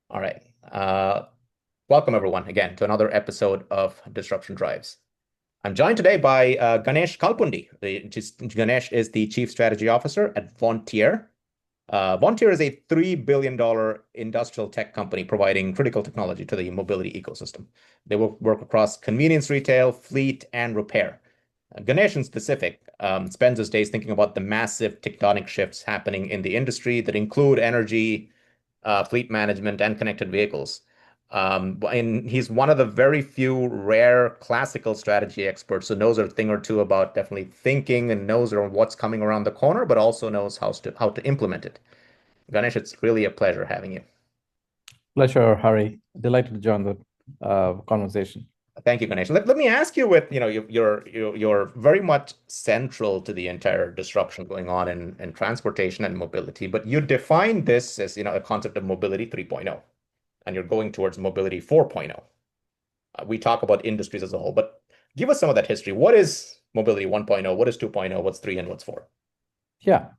All right. Welcome everyone again to another episode of Disruption Drives. I'm joined today by Ganesh Kalpundi. Ganesh is the Chief Strategy Officer at Vontier. Vontier is a $3 billion industrial tech company providing critical technology to the mobility ecosystem. They work across convenience retail, fleet, and repair. Ganesh in specific spends his days thinking about the massive tectonic shifts happening in the industry that include energy, fleet management, and connected vehicles. And he's one of the very few rare classical strategy experts who knows a thing or two about definitely thinking and knows what's coming around the corner, but also knows how to implement it. Ganesh, it's really a pleasure having you. Pleasure, Harry. Delighted to join the conversation. Thank you, Ganesh. Let me ask you with, you're very much central to the entire disruption going on in transportation and mobility, but you define this as, a concept of mobility 3.0, and you're going towards mobility 4.0. We talk about industries as a whole, but give us some of that history. What is mobility 1.0? What is 2.0? What's 3 and what's 4? Yeah.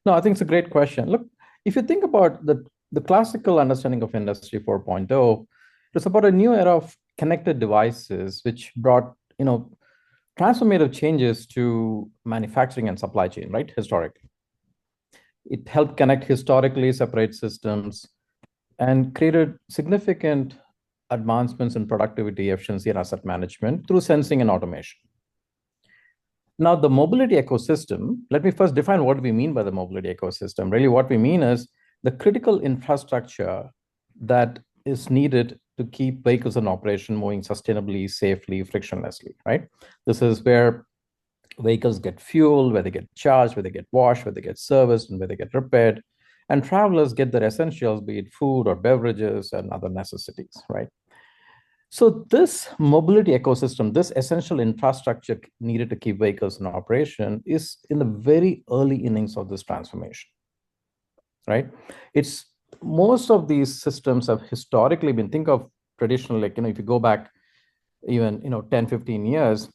No, I think it's a great question. Look, if you think about the classical understanding of Industry 4.0, it's about a new era of connected devices, which brought, transformative changes to manufacturing and supply chain, right? Historically. It helped connect historically separate systems and created significant advancements in productivity, efficiency, and asset management through sensing and automation. Now, the mobility ecosystem, let me first define what we mean by the mobility ecosystem. Really, what we mean is the critical infrastructure that is needed to keep vehicles in operation moving sustainably, safely, frictionlessly, right? This is where vehicles get fuel, where they get charged, where they get washed, where they get serviced, and where they get repaired. And travelers get their essentials, be it food or beverages and other necessities, right? So this mobility ecosystem, this essential infrastructure needed to keep vehicles in operation is in the very early innings of this transformation, right? It's most of these systems have historically been, think of traditional, like, if you go back even, 10, 15 years,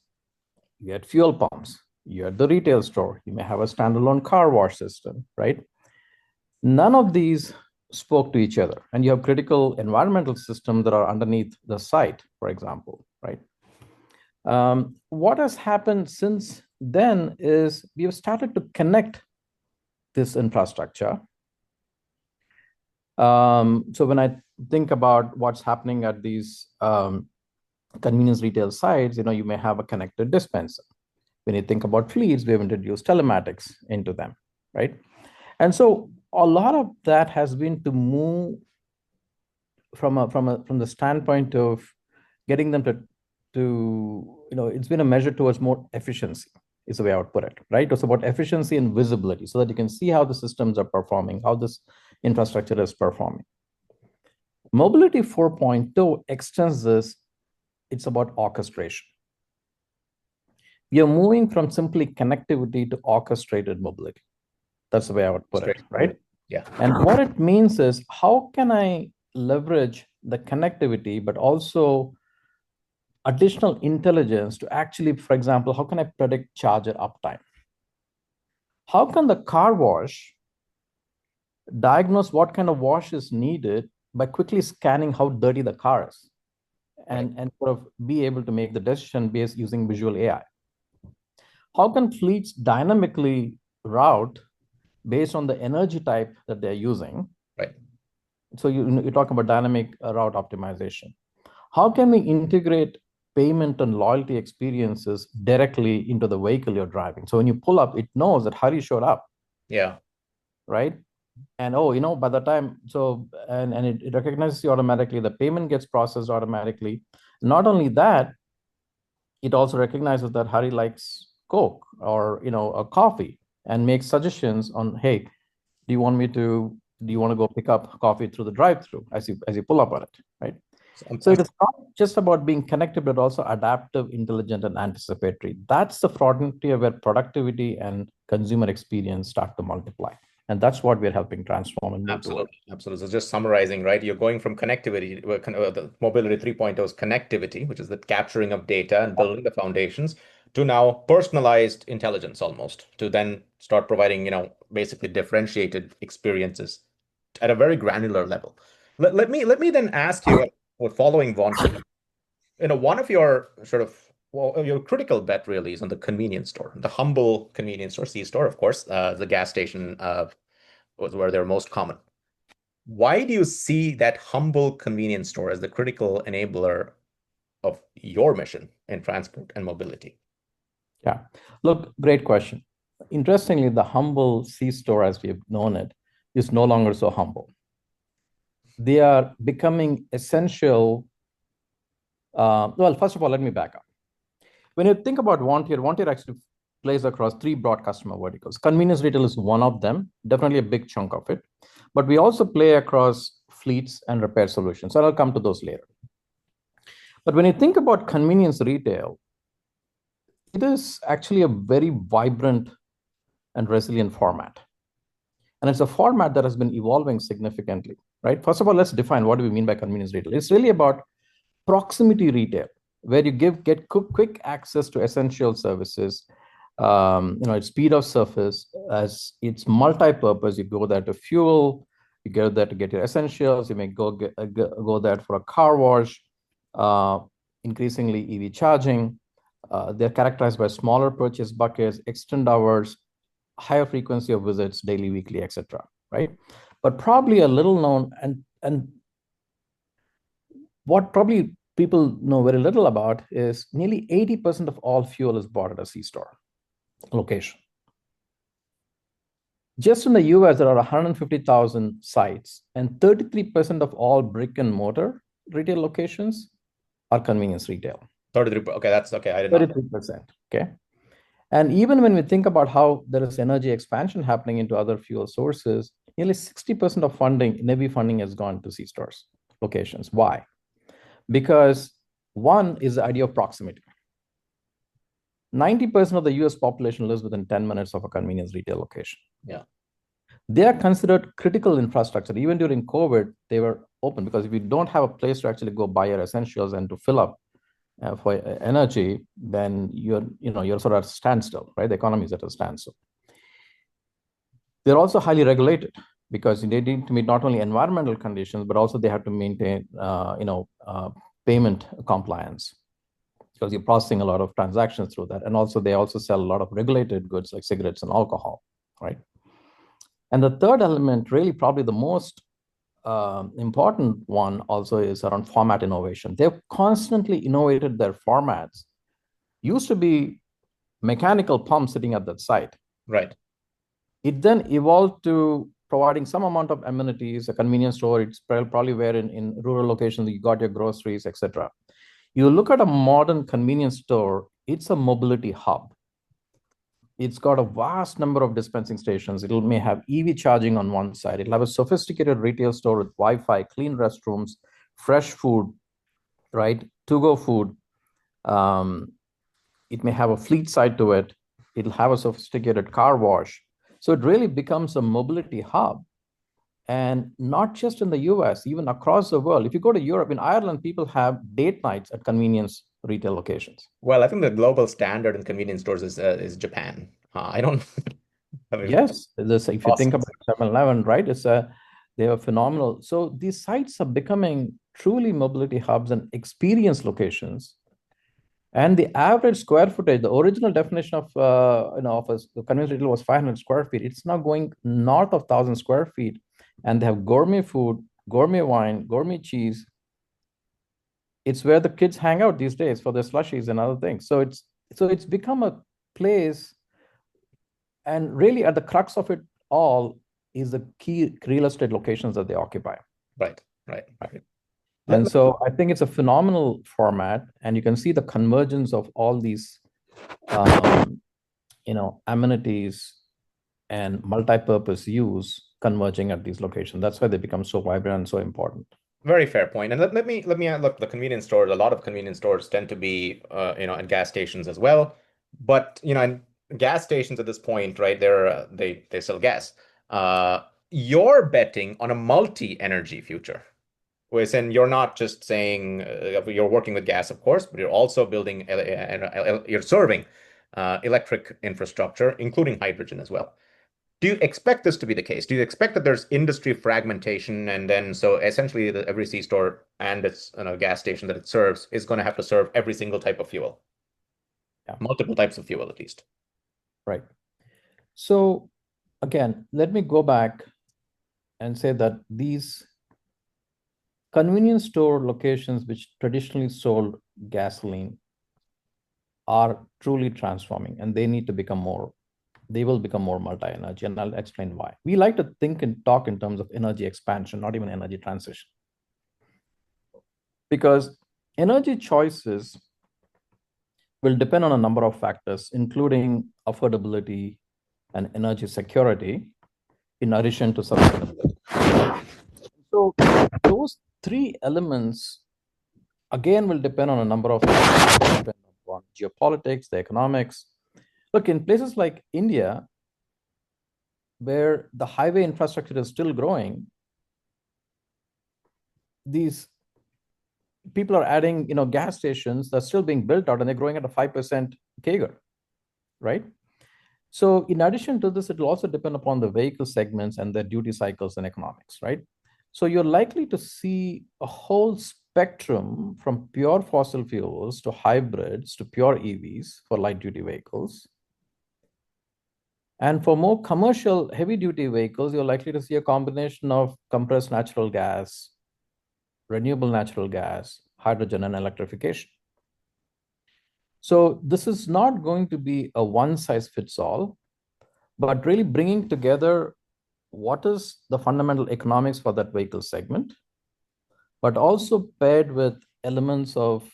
you had fuel pumps, you had the retail store, you may have a standalone car wash system, right? None of these spoke to each other. And you have critical environmental systems that are underneath the site, for example, right? What has happened since then is we have started to connect this infrastructure. So when I think about what's happening at these convenience retail sites, you may have a connected dispenser. When you think about fleets, we have introduced telematics into them, right? And so a lot of that has been to move from the standpoint of getting them to it's been a measure towards more efficiency is the way I would put it, right? It's about efficiency and visibility so that you can see how the systems are performing, how this infrastructure is performing. Mobility 4.0 extends this. It's about orchestration. We are moving from simply connectivity to orchestrated mobility. That's the way I would put it, right? Yeah. And what it means is how can I leverage the connectivity, but also additional intelligence to actually, for example, how can I predict charger uptime? How can the car wash diagnose what kind of wash is needed by quickly scanning how dirty the car is and sort of be able to make the decision based using visual AI? How can fleets dynamically route based on the energy type that they're using? Right. So you talk about dynamic route optimization. How can we integrate payment and loyalty experiences directly into the vehicle you're driving? So when you pull up, it knows that Hari showed up. Yeah. Right. And by the time, and it recognizes you automatically, the payment gets processed automatically. Not only that, it also recognizes that Hari likes Coke or a coffee and makes suggestions on, hey, do you want to go pick up coffee through the drive-through as you pull up on it, right? So it's not just about being connected, but also adaptive, intelligent, and anticipatory. That's the frontier where productivity and consumer experience start to multiply. And that's what we're helping transform and move Absolutely. towards. Absolutely. So just summarizing, right? You're going from connectivity, the mobility 3.0's connectivity, which is the capturing of data and building the foundations, to now personalized intelligence almost, to then start providing, basically differentiated experiences at a very granular level. Let me then ask you, with following Vontier, one of your sort of your critical bet really is on the convenience store, the humble convenience store, C-store, of course, the gas station was where they're most common. Why do you see that humble convenience store as the critical enabler of your mission in transport and mobility? Yeah. Look, great question. Interestingly, the humble C store, as we've known it, is no longer so humble. They are becoming essential. Well, first of all, let me back up. When you think about Vontier, Vontier actually plays across three broad customer verticals. Convenience retail is one of them, definitely a big chunk of it. But we also play across fleets and repair solutions. And I'll come to those later. But when you think about convenience retail, it is actually a very vibrant and resilient format. And it's a format that has been evolving significantly, right? First of all, let's define what do we mean by convenience retail. It's really about proximity retail, where you get quick access to essential services. It's speed of service, as it's multi-purpose. You go there to fuel, you go there to get your essentials. You may go there for a car wash, increasingly EV charging. They're characterized by smaller purchase buckets, extend hours, higher frequency of visits, daily, weekly, etc. Right? But probably a little known and what probably people know very little about is nearly 80% of all fuel is bought at a C-store location. Just in the US, there are 150,000 sites, and 33% of all brick and mortar retail locations are convenience retail. 33. Okay, that's okay. I did not. 33%. Okay. And even when we think about how there is energy expansion happening into other fuel sources, nearly 60% of funding, NEVI funding, has gone to C-stores locations. Why? Because one is the idea of proximity. 90% of the US population lives within 10 minutes of a convenience retail location. Yeah. They are considered critical infrastructure. Even during COVID, they were open because if you don't have a place to actually go buy your essentials and to fill up for energy, then you're sort of at a standstill, right? The economy is at a standstill. They're also highly regulated because they need to meet not only environmental conditions, but also they have to maintain, payment compliance because you're processing a lot of transactions through that. And also they also sell a lot of regulated goods like cigarettes and alcohol, right? And the third element, really probably the most important one also is around format innovation. They've constantly innovated their formats. Used to be mechanical pumps sitting at that site. Right. It then evolved to providing some amount of amenities, a convenience store. It's probably where in rural locations you got your groceries, etc. You look at a modern convenience store, it's a mobility hub. It's got a vast number of dispensing stations. It may have EV charging on one side. It'll have a sophisticated retail store with Wi-Fi, clean restrooms, fresh food, right? To-go food. It may have a fleet side to it. It'll have a sophisticated car wash. So it really becomes a mobility hub. And not just in the US, even across the world. If you go to Europe, in Ireland, people have date nights at convenience retail locations. Well, I think the global standard in convenience stores is Japan. I don't. Yes, if you think about 7-Eleven, right? They are phenomenal. So these sites are becoming truly mobility hubs and experience locations. And the average square footage, the original definition of the convenience retail was 500 square feet. It's now going north of 1,000 square feet, and they have gourmet food, gourmet wine, gourmet cheese. It's where the kids hang out these days for their slushies and other things. So it's become a place, and really at the crux of it all is the key real estate locations that they occupy. Right. And so I think it's a phenomenal format, and you can see the convergence of all these, amenities and multi-purpose use converging at these locations. That's why they become so vibrant and so important. Very fair point. And let me look. The convenience stores. A lot of convenience stores tend to be, at gas stations as well. But in gas stations at this point, right? They sell gas. You're betting on a multi-energy future. Whereas you're not just saying you're working with gas, of course, but you're also building, you're serving electric infrastructure, including hydrogen as well. Do you expect this to be the case? Do you expect that there's industry fragmentation, and then so essentially every C-store and its gas station that it serves is going to have to serve every single type of fuel, Yeah, multiple types of fuel at least? right. So again, let me go back and say that these convenience store locations, which traditionally sold gasoline, are truly transforming, and they need to become more, they will become more multi-energy, and I'll explain why. We like to think and talk in terms of energy expansion, not even energy transition, because energy choices will depend on a number of factors, including affordability and energy security, in addition to sustainability. So those three elements, again, will depend on a number of things, depend on geopolitics, the economics. Look, in places like India, where the highway infrastructure is still growing, these people are adding, gas stations that's still being built out, and they're growing at a 5% CAGR, right? So in addition to this, it will also depend upon the vehicle segments and their duty cycles and economics, right? So you're likely to see a whole spectrum from pure fossil fuels to hybrids to pure EVs for light duty vehicles. And for more commercial heavy duty vehicles, you're likely to see a combination of compressed natural gas, renewable natural gas, hydrogen, and electrification. So this is not going to be a one size fits all, but really bringing together what is the fundamental economics for that vehicle segment, but also paired with elements of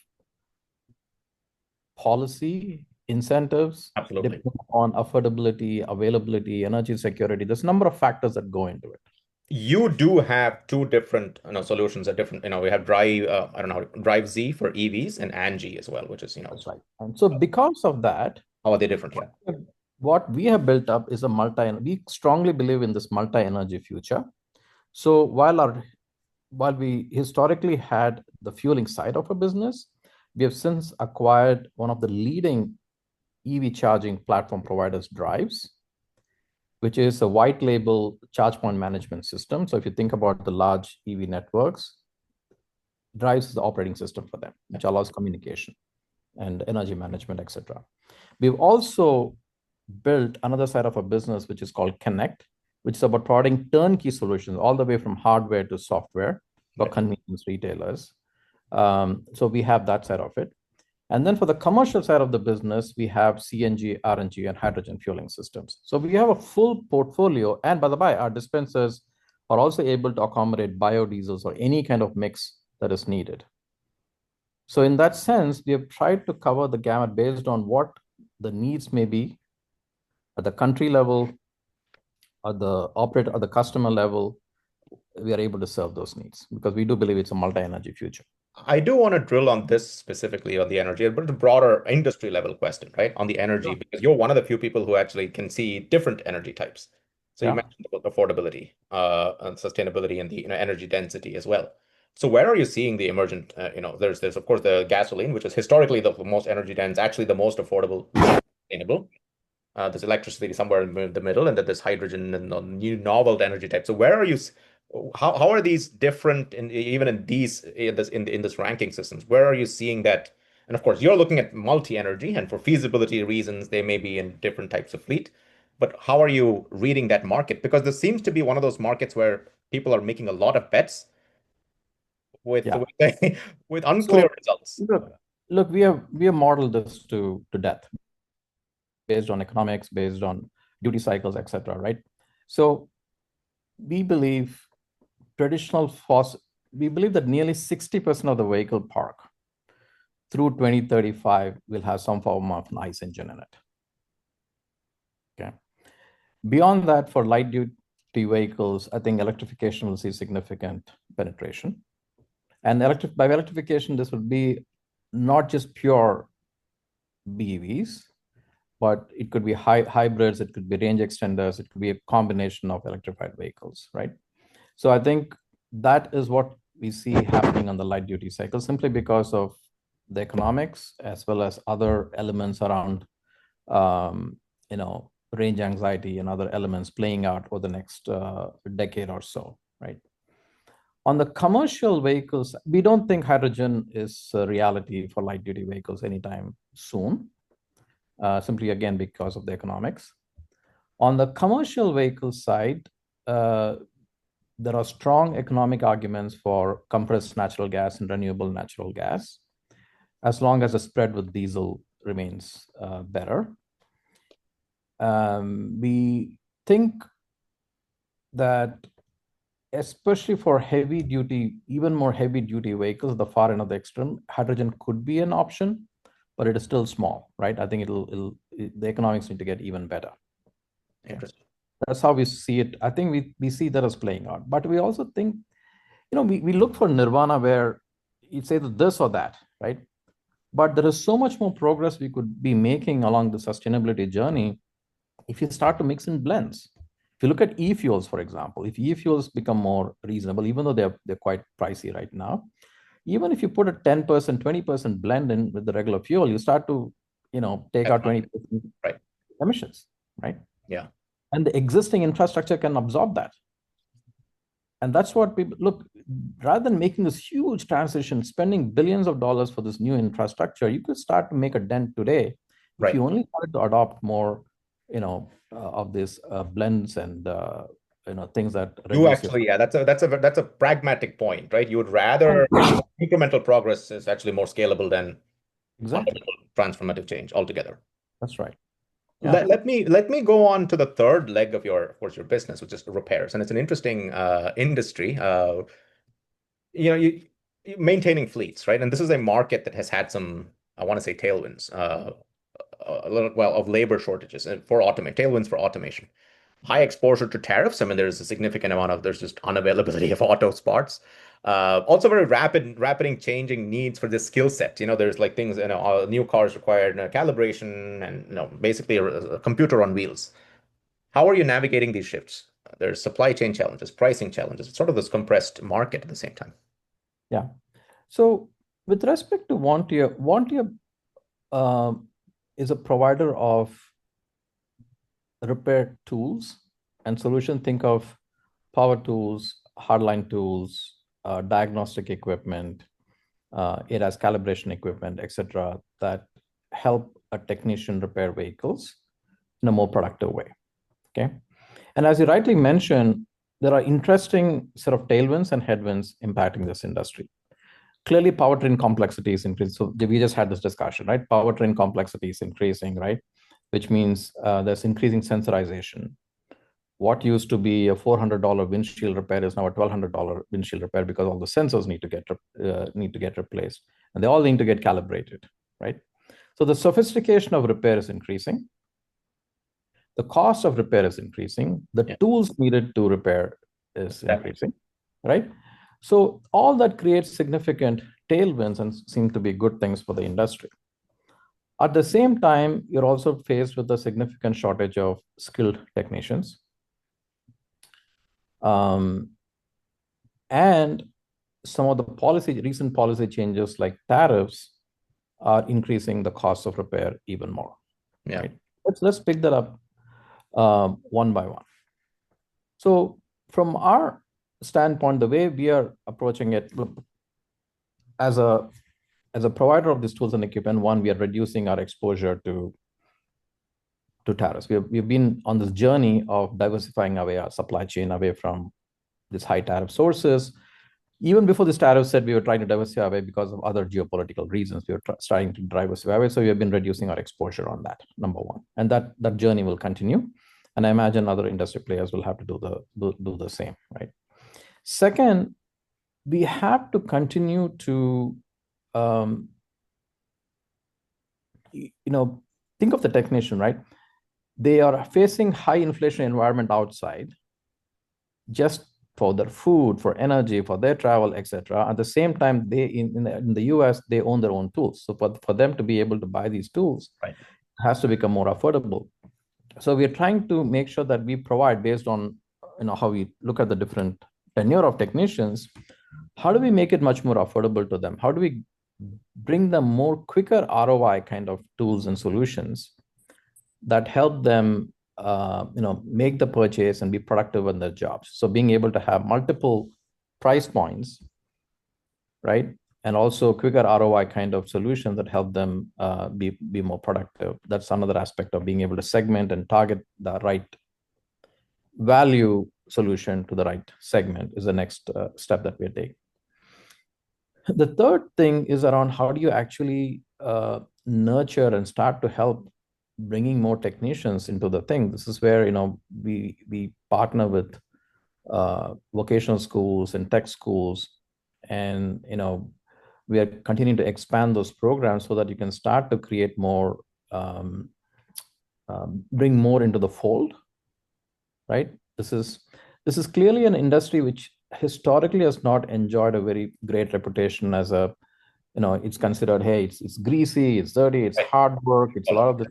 policy, incentives, Absolutely. depending on affordability, availability, energy security. There's a number of factors that go into it. You do have two different solutions at different, we have Drive, I don't know, Drive Z for EVs and Angie as well, which is, That's right. And so because of that, how are they different? Yeah. what we have built up is we strongly believe in this multi-energy future. So while we historically had the fueling side of a business, we have since acquired one of the leading EV charging platform providers, Drives, which is a white label charge point management system. So if you think about the large EV networks, Drives is the operating system for them, which allows communication and energy management, etc. We've also built another side of a business, which is called Connect, which is about providing turnkey solutions all the way from hardware to software for convenience retailers. So we have that side of it. And then for the commercial side of the business, we have CNG, RNG, and hydrogen fueling systems. So we have a full portfolio. And by the by, our dispensers are also able to accommodate biodiesels or any kind of mix that is needed. So in that sense, we have tried to cover the gamut based on what the needs may be at the country level, at the operator, at the customer level. We are able to serve those needs because we do believe it's a multi-energy future. I do want to drill on this specifically on the energy, but it's a broader industry level question, right? On the energy, because you're one of the few people who actually can see different energy types. So you mentioned about affordability, and sustainability, and the energy density as well. So where are you seeing the emergent? There's of course the gasoline, which is historically the most energy dense, actually the most affordable, sustainable. There's electricity somewhere in the middle, and then there's hydrogen and the new novel energy type. So where are you? How are these different even in this ranking systems? Where are you seeing that? And of course, you're looking at multi-energy, and for feasibility reasons, they may be in different types of fleet. But how are you reading that market? Because this seems to be one of those markets where people are making a lot of bets with with unclear results. Look, we have modeled this to death based on economics, based on duty cycles, etc. Right? So we believe we believe that nearly 60% of the vehicle park through 2035 will have some form of an ICE engine in it. Okay. Beyond that, for light duty vehicles, I think electrification will see significant penetration. And by electrification, this would be not just pure BEVs, but it could be hybrids, it could be range extenders, it could be a combination of electrified vehicles, right? So I think that is what we see happening on the light duty cycle, simply because of the economics as well as other elements around, range anxiety and other elements playing out over the next decade or so, right? On the commercial vehicles, we don't think hydrogen is a reality for light duty vehicles anytime soon, simply again because of the economics. On the commercial vehicle side, there are strong economic arguments for compressed natural gas and renewable natural gas, as long as the spread with diesel remains better. We think that especially for heavy duty, even more heavy duty vehicles, the far end of the extreme, hydrogen could be an option, but it is still small, right? I think the economics need to get even better. Interesting. That's how we see it. I think we see that as playing out. But we also think, we look for nirvana where it's either this or that, right? But there is so much more progress we could be making along the sustainability journey if you start to mix in blends. If you look at e-fuels, for example, if e-fuels become more reasonable, even though they're quite pricey right now, even if you put a 10%, 20% blend in with the regular fuel, you start to, take out 20% right. emissions, right? Yeah. And the existing infrastructure can absorb that. And that's what people look, rather than making this huge transition, spending billions of dollars for this new infrastructure, you could start to make a dent today if you only started to adopt more, of these blends and things that You actually, yeah, that's a pragmatic point, right? You would rather incremental progress is actually more scalable than exactly transformative change altogether. That's right. Yeah. Let me go on to the third leg of your business, which is repairs, and it's an interesting industry. You maintaining fleets, right? And this is a market that has had some, I want to say, tailwinds, a little of labor shortages and for tailwinds for automation. High exposure to tariffs. I mean, there's a significant amount of there's just unavailability of auto parts. Also, very rapidly changing needs for this skill set. There's like things, new cars require calibration and basically a computer on wheels. How are you navigating these shifts? There's supply chain challenges, pricing challenges. It's sort of this compressed market at the same time. Yeah. So with respect to Vontier is a provider of repair tools and solution. Think of power tools, hardline tools, diagnostic equipment, it has calibration equipment, etc., that help a technician repair vehicles in a more productive way. Okay. And as you rightly mentioned, there are interesting set of tailwinds and headwinds impacting this industry. Clearly, powertrain complexity is increasing. So we just had this discussion, right? Powertrain complexity is increasing, right? Which means there's increasing sensorization. What used to be a $400 windshield repair is now a $1,200 windshield repair because all the sensors need to get replaced, and they all need to get calibrated, right? So the sophistication of repair is increasing. The cost of repair is increasing. The tools needed to repair is increasing, right? So all that creates significant tailwinds and seem to be good things for the industry. At the same time, you're also faced with a significant shortage of skilled technicians. And some of the recent policy changes like tariffs are increasing the cost of repair even more. Yeah. Right? Let's pick that up one by one. So from our standpoint, the way we are approaching it, as a provider of these tools and equipment, one, we are reducing our exposure to tariffs. We've been on this journey of diversifying away our supply chain away from these high tariff sources. Even before this tariff said, we were trying to diversify away because of other geopolitical reasons. We were starting to diversify away. So we have been reducing our exposure on that, number one. And that journey will continue. And I imagine other industry players will have to do the same, right? Second, we have to continue to think of the technician, right? They are facing high inflation environment outside, just for their food, for energy, for their travel, etc. At the same time, they in the US, they own their own tools. So for them to be able to buy these tools, right, it has to become more affordable. So we are trying to make sure that we provide, based on how we look at the different tenure of technicians, how do we make it much more affordable to them? How do we bring them more quicker ROI kind of tools and solutions that help them make the purchase and be productive in their jobs. So being able to have multiple price points, right? And also quicker ROI kind of solutions that help them be more productive. That's another aspect of being able to segment and target the right value solution to the right segment is the next step that we're taking. The third thing is around how do you actually nurture and start to help bringing more technicians into the thing. This is where we partner with vocational schools and tech schools, and we are continuing to expand those programs so that you can start to create more, bring more into the fold, right? This is clearly an industry which historically has not enjoyed a very great reputation as a, it's considered, hey, it's greasy, it's dirty, it's hard work, it's a lot of this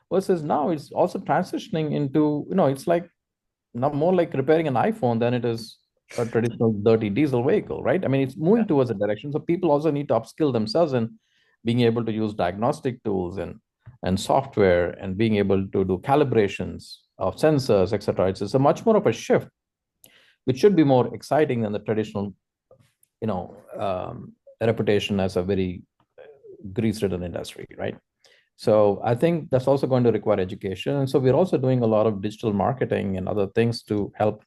versus now it's also transitioning into, it's like not more like repairing an iPhone than it is a traditional dirty diesel vehicle, right? I mean, it's moving towards a direction. So people also need to upskill themselves in being able to use diagnostic tools and software and being able to do calibrations of sensors, etc. It's a much more of a shift, which should be more exciting than the traditional, reputation as a very grease-ridden industry, right? So I think that's also going to require education. And so we're also doing a lot of digital marketing and other things to help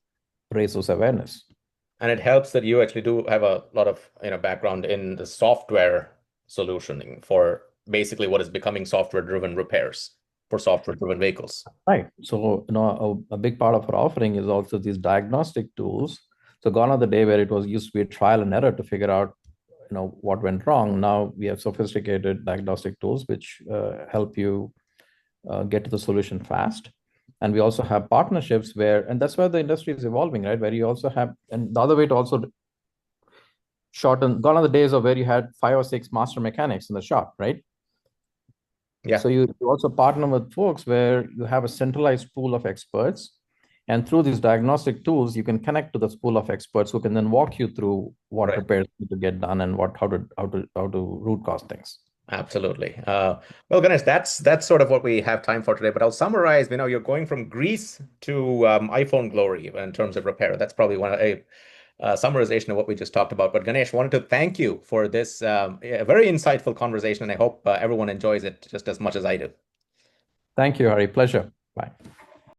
raise those awareness. And it helps that you actually do have a lot of background in the software solutioning for basically what is becoming software-driven repairs for software-driven vehicles. Right. So a big part of our offering is also these diagnostic tools. So gone are the day where it was used to be a trial and error to figure out what went wrong. Now we have sophisticated diagnostic tools which help you get to the solution fast. And we also have partnerships where, and that's where the industry is evolving, right? Where you also have, and the other way to also shorten, gone are the days of where you had 5 or 6 master mechanics in the shop, right? Yeah. So you also partner with folks where you have a centralized pool of experts. And through these diagnostic tools, you can connect to this pool of experts who can then walk you through what repairs need to get done and how to root cause things. Absolutely. Well, Ganesh, that's sort of what we have time for today. But I'll summarize. You're going from grease to iPhone glory in terms of repair. That's probably a summarization of what we just talked about. But Ganesh, wanted to thank you for this very insightful conversation, and I hope everyone enjoys it just as much as I do. Thank you, Hari. Pleasure. Bye.